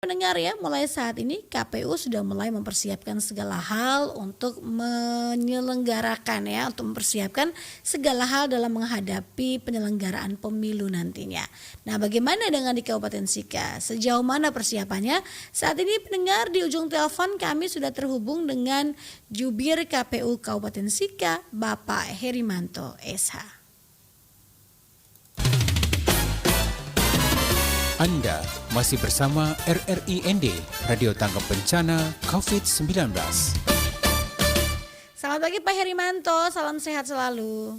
Pendengar ya, mulai saat ini KPU sudah mulai mempersiapkan segala hal untuk untuk mempersiapkan segala hal dalam menghadapi penyelenggaraan pemilu nantinya. Nah, bagaimana dengan di Kabupaten Sika? Sejauh mana persiapannya? Saat ini pendengar di ujung telepon kami sudah terhubung dengan Jubir KPU Kabupaten Sika, Bapak Herimanto SH. Anda masih bersama RRI ND, Radio Tanggap Bencana COVID-19. Selamat pagi Pak Herimanto, salam sehat selalu.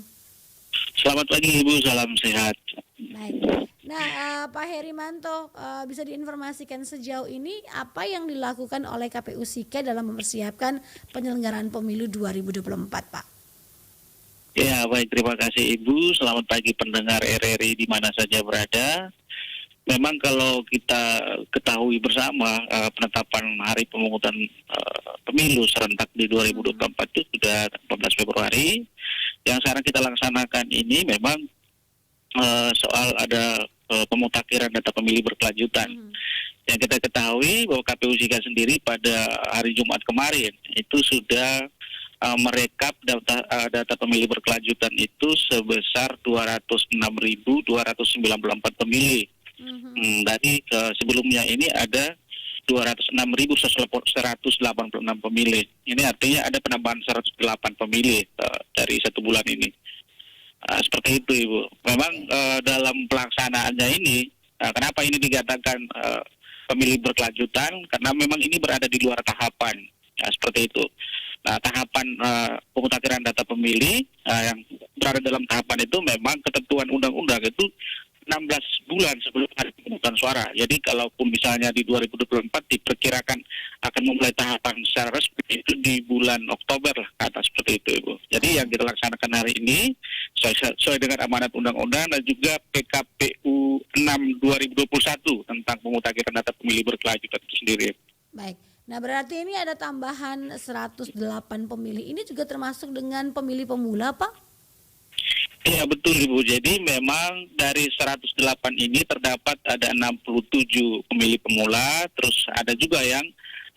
Selamat pagi Ibu, salam sehat. Baik. Nah, Pak Herimanto, bisa diinformasikan sejauh ini apa yang dilakukan oleh KPU Sika dalam mempersiapkan penyelenggaraan pemilu 2024, Pak? Ya, baik, terima kasih Ibu. Selamat pagi pendengar RRI di mana saja berada. Memang kalau kita ketahui bersama penetapan hari pemungutan pemilu serentak di 2024 itu sudah 14 Februari. Yang sekarang kita laksanakan ini memang soal ada pemutakhiran data pemilih berkelanjutan. Yang kita ketahui bahwa KPU Sika sendiri pada hari Jumat kemarin itu sudah merekap data pemilih berkelanjutan itu sebesar 206.294 pemilih. Dari sebelumnya ini ada 206.186 pemilih. Ini artinya ada penambahan 108 pemilih dari satu bulan ini. Seperti itu Ibu. Memang dalam pelaksanaannya ini, kenapa ini dikatakan pemilih berkelanjutan? Karena memang ini berada di luar tahapan. Seperti itu. Nah, tahapan pemutakhiran data pemilih yang berada dalam tahapan itu memang ketentuan undang-undang itu 16 bulan sebelum hari pemungutan suara. Jadi kalaupun misalnya di 2024 diperkirakan akan memulai tahapan secara resmi itu di bulan Oktober lah kata seperti itu Ibu. Jadi yang kita laksanakan hari ini sesuai dengan amanat undang-undang dan juga PKPU 6 2021 tentang pemutakhiran data pemilih berkelanjutan itu sendiri. Baik. Nah, berarti ini ada tambahan 108 pemilih. Ini juga termasuk dengan pemilih pemula, Pak? Iya betul Ibu, jadi memang dari 108 ini terdapat ada 67 pemilih pemula, terus ada juga yang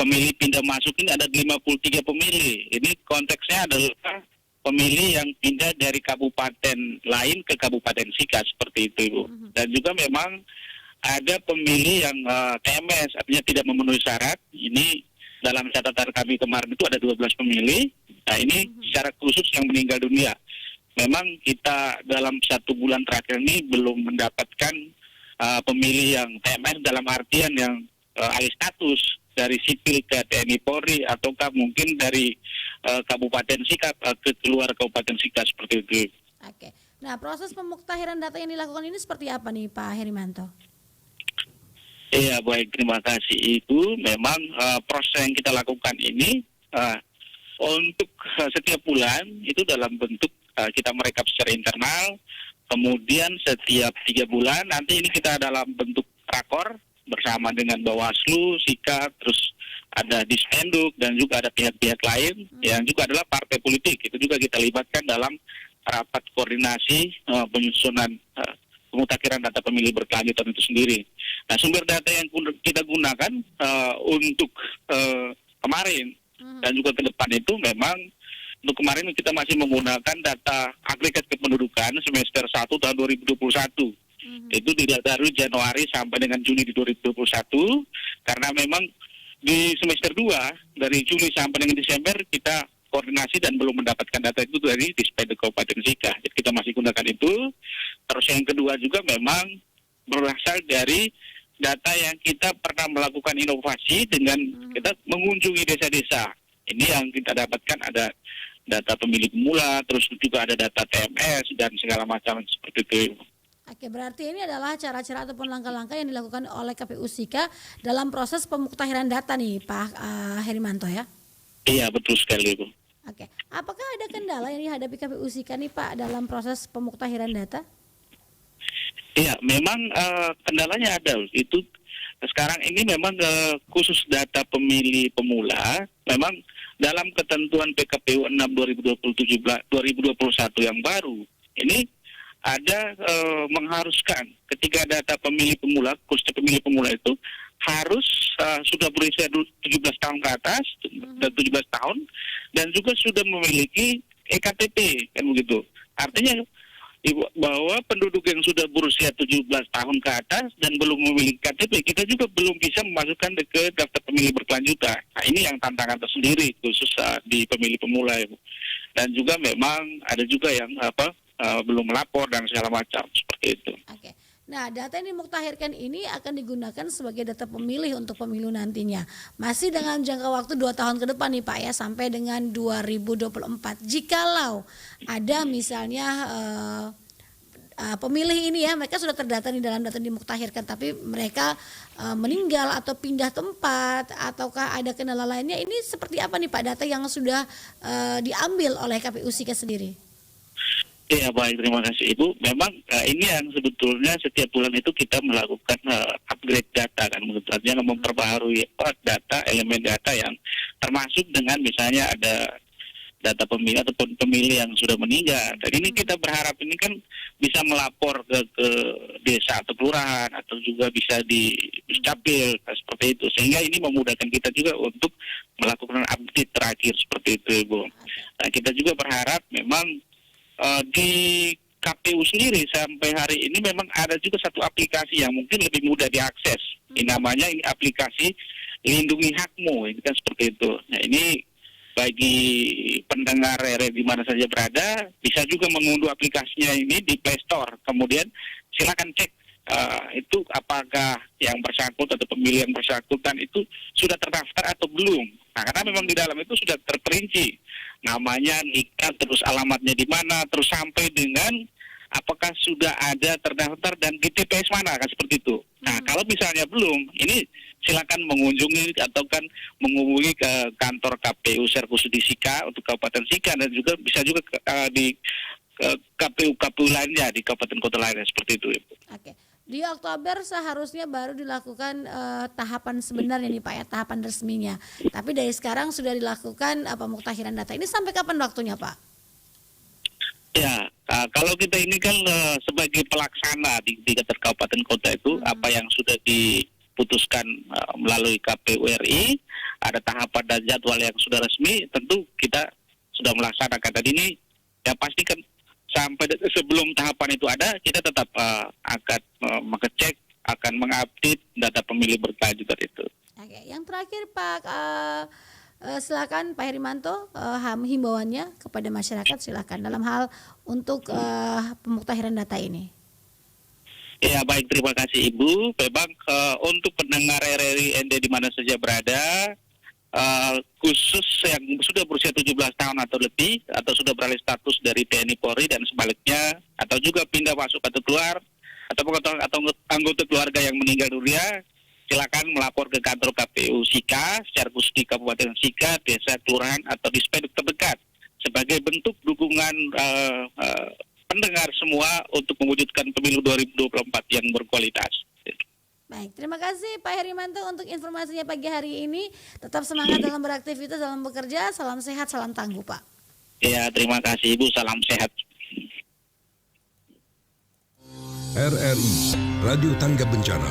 pemilih pindah masuk ini ada 53 pemilih. Ini konteksnya adalah pemilih yang pindah dari kabupaten lain ke Kabupaten Sika seperti itu Ibu. Dan juga memang ada pemilih yang TMS, artinya tidak memenuhi syarat. Ini dalam catatan kami kemarin itu ada 12 pemilih, nah ini secara khusus yang meninggal dunia. Memang kita dalam satu bulan terakhir ini belum mendapatkan pemilih yang TMS dalam artian yang alih status dari sipil ke TNI Polri ataukah mungkin dari Kabupaten Sika ke keluar Kabupaten Sika seperti itu. Oke. Nah, proses pemuktahiran data yang dilakukan ini seperti apa nih Pak Herimanto? Iya baik, terima kasih Ibu. Memang proses yang kita lakukan ini untuk setiap bulan itu dalam bentuk kita merekap secara internal, kemudian setiap 3 bulan nanti ini kita dalam bentuk rakor bersama dengan Bawaslu, Sika, terus ada Dispenduk dan juga ada pihak-pihak lain yang juga adalah partai politik. Itu juga kita libatkan dalam rapat koordinasi penyusunan pemutakhiran data pemilih berkelanjutan itu sendiri. Nah, sumber data yang kita gunakan untuk kemarin dan juga ke depan itu memang untuk kemarin kita masih menggunakan data agregat kependudukan semester 1 tahun 2021. Itu tidak dari Januari sampai dengan Juni di 2021 karena memang di semester 2 dari Juli sampai dengan Desember kita koordinasi dan belum mendapatkan data itu dari Dispenduk Kabupaten Sika. Jadi kita masih gunakan itu. Terus yang kedua juga memang berasal dari data yang kita pernah melakukan inovasi dengan kita mengunjungi desa-desa. Ini yang kita dapatkan ada data pemilih pemula, terus juga ada data TMS dan segala macam seperti itu. Oke, berarti ini adalah cara-cara ataupun langkah-langkah yang dilakukan oleh KPU Sika dalam proses pemuktahiran data nih Pak Herimanto ya? Iya, betul sekali Bu. Oke, apakah ada kendala yang dihadapi KPU Sika nih Pak dalam proses pemuktahiran data? Iya, memang kendalanya ada. Itu sekarang ini memang khusus data pemilih pemula, memang dalam ketentuan PKPU 6 2021 yang baru, ini ada mengharuskan ketika data pemilih pemula, khususnya pemilih pemula itu harus sudah berusia 17 tahun ke atas dan 17 tahun dan juga sudah memiliki EKTP kan begitu. Artinya bahwa penduduk yang sudah berusia 17 tahun ke atas dan belum memiliki KTP, kita juga belum bisa memasukkan ke daftar pemilih berkelanjutan. Nah, ini yang tantangan tersendiri khusus di pemilih pemula, Ibu. Dan juga memang ada juga yang belum melapor dan segala macam seperti itu. Oke. Nah, data yang dimuktahirkan ini akan digunakan sebagai data pemilih untuk pemilu nantinya. Masih dengan jangka waktu 2 tahun ke depan nih Pak ya, sampai dengan 2024. Jikalau ada misalnya pemilih ini ya, mereka sudah terdata di dalam data dimuktahirkan, tapi mereka meninggal atau pindah tempat, ataukah ada kendala lainnya, ini seperti apa nih Pak data yang sudah diambil oleh KPU SIKA sendiri? Ya baik, terima kasih Ibu. Memang ini yang sebetulnya setiap bulan itu kita melakukan upgrade data kan, artinya memperbaharui data, elemen data yang termasuk dengan misalnya ada data pemilih ataupun pemilih yang sudah meninggal. Dan ini kita berharap ini kan bisa melapor ke desa atau kelurahan atau juga bisa di Dukcapil seperti itu. Sehingga ini memudahkan kita juga untuk melakukan update terakhir seperti itu Ibu. Nah, kita juga berharap memang di KPU sendiri sampai hari ini memang ada juga satu aplikasi yang mungkin lebih mudah diakses. Ini namanya ini aplikasi Lindungi Hakmu, ini kan seperti itu. Nah, ini bagi pendengar RRI di mana saja berada bisa juga mengunduh aplikasinya ini di Play Store. Kemudian silakan cek itu apakah yang bersangkutan atau pemilih yang bersangkutan itu sudah terdaftar atau belum. Nah, karena memang di dalam itu sudah terperinci namanya, nikah, terus alamatnya di mana, terus sampai dengan apakah sudah ada terdaftar dan di TPS mana, kan seperti itu. Nah, kalau misalnya belum, ini silakan mengunjungi atau kan menghubungi ke kantor KPU Serkusudi Sika untuk Kabupaten Sika dan juga bisa juga di KPU lainnya di kabupaten kota lainnya seperti itu. Oke. Di Oktober seharusnya baru dilakukan tahapan sebenarnya nih Pak ya, tahapan resminya. Tapi dari sekarang sudah dilakukan pemuktahiran data. Ini sampai kapan waktunya Pak? Ya, kalau kita ini kan sebagai pelaksana di tingkat kabupaten kota itu apa yang sudah diputuskan melalui KPU RI, ada tahapan dan jadwal yang sudah resmi, tentu kita sudah melaksanakan. Dan ini ya pastikan sampai sebelum tahapan itu ada, kita tetap akan mengecek, akan mengupdate data pemilih berkelanjutan itu. Oke, yang terakhir Pak, silakan Pak Herimanto, himbauannya kepada masyarakat silakan dalam hal untuk pemuktahiran data ini. Ya baik, terima kasih Ibu. Memang untuk pendengar RRI ND di mana saja berada, khusus yang sudah berusia 17 tahun atau lebih atau sudah beralih status dari TNI Polri dan sebaliknya, atau juga pindah masuk atau keluar atau anggota keluarga yang meninggal dunia, silakan melapor ke kantor KPU Sika secara khusus di Kabupaten Sika, desa, kelurahan atau dispenduk terdekat sebagai bentuk dukungan pendengar semua untuk mewujudkan pemilu 2024 yang berkualitas. Baik, terima kasih Pak Herimanto untuk informasinya pagi hari ini. Tetap semangat dalam beraktivitas, dalam bekerja. Salam sehat, salam tangguh Pak. Ya, terima kasih Ibu, salam sehat. RRI Radio Tangga Bencana